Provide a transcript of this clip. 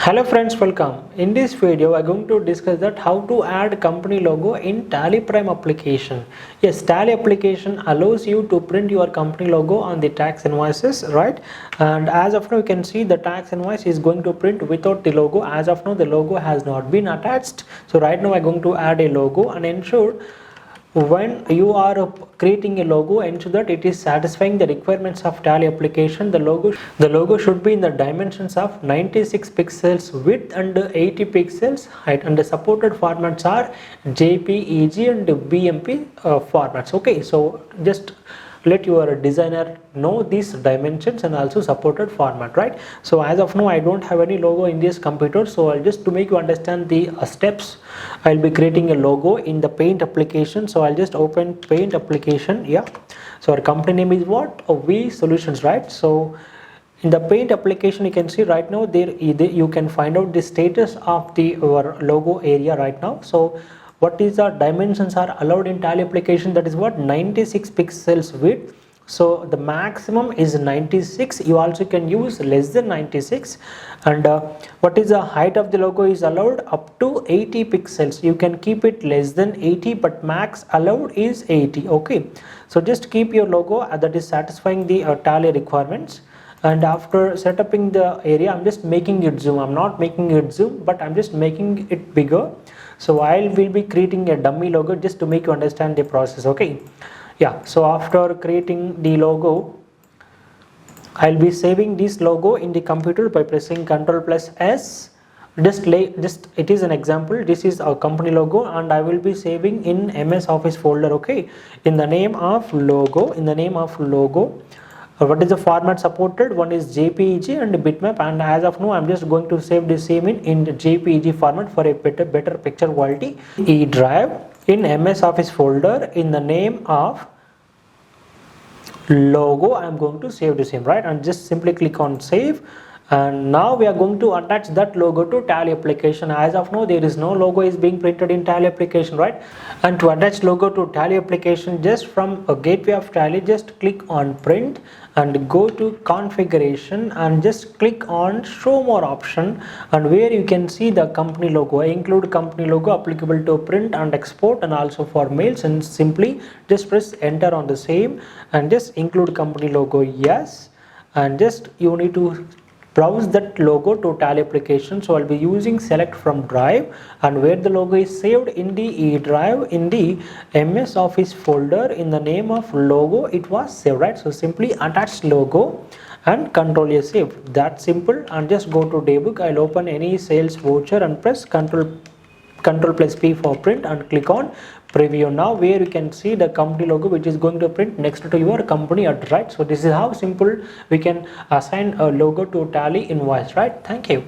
Hello friends, welcome. In this video, I'm going to discuss that how to add company logo in TallyPrime application. Yes, Tally application allows you to print your company logo on the tax invoices, right? And as of now, you can see the tax invoice is going to print without the logo. As of now, the logo has not been attached. So right now, I'm going to add a logo and ensure when you are creating a logo, ensure that it is satisfying the requirements of Tally application. The logo should be in the dimensions of 96 pixels width and 80 pixels height, and the supported formats are JPEG and BMP formats. Okay, so just let your designer know these dimensions and also supported format, right? So as of now, I don't have any logo in this computer, so I'll just, to make you understand the steps, I'll be creating a logo in the paint application. So I'll just open paint application. Yeah, so our company name is what? V Solutions, right? So in the paint application, you can see right now there you can find out the status of the our logo area right now. So what is the dimensions are allowed in Tally application? That is what? 96 pixels width. So the maximum is 96. You also can use less than 96. And what is the height of the logo is allowed up to 80 pixels. You can keep it less than 80, but max allowed is 80. Okay, so just keep your logo that is satisfying the Tally requirements. And after setting the area, I'm just making it zoom. I'm not making it zoom, but I'm just making it bigger. So I will be creating a dummy logo just to make you understand the process. Okay, yeah, so after creating the logo, I'll be saving this logo in the computer by pressing Ctrl+S. Just it is an example. This is our company logo, and I will be saving in MS Office folder. Okay, in the name of logo. What is the format supported? One is JPEG and bitmap, and as of now, I'm just going to save the same in the JPEG format for a better picture quality. E drive in MS Office folder in the name of logo. I'm going to save the same, right? And just simply click on save. And now we are going to attach that logo to Tally application. As of now, there is no logo is being printed in Tally application, right? And to attach logo to Tally application, just from a gateway of Tally, just click on print and go to configuration and just click on show more option, and where you can see the company logo. Include company logo applicable to print and export and also for mails, and simply just press enter on the same and just include company logo. Yes, and just you need to browse that logo to Tally application. So I'll be using select from drive, and where the logo is saved in the E drive in the MS Office folder in the name of logo, it was saved, right? So simply attach logo and Control A save. That's simple. And just go to debug. I'll open any sales voucher and press Ctrl+P for print and click on preview. Now where you can see the company logo which is going to print next to your company address, right? So this is how simple we can assign a logo to Tally invoice, right? Thank you.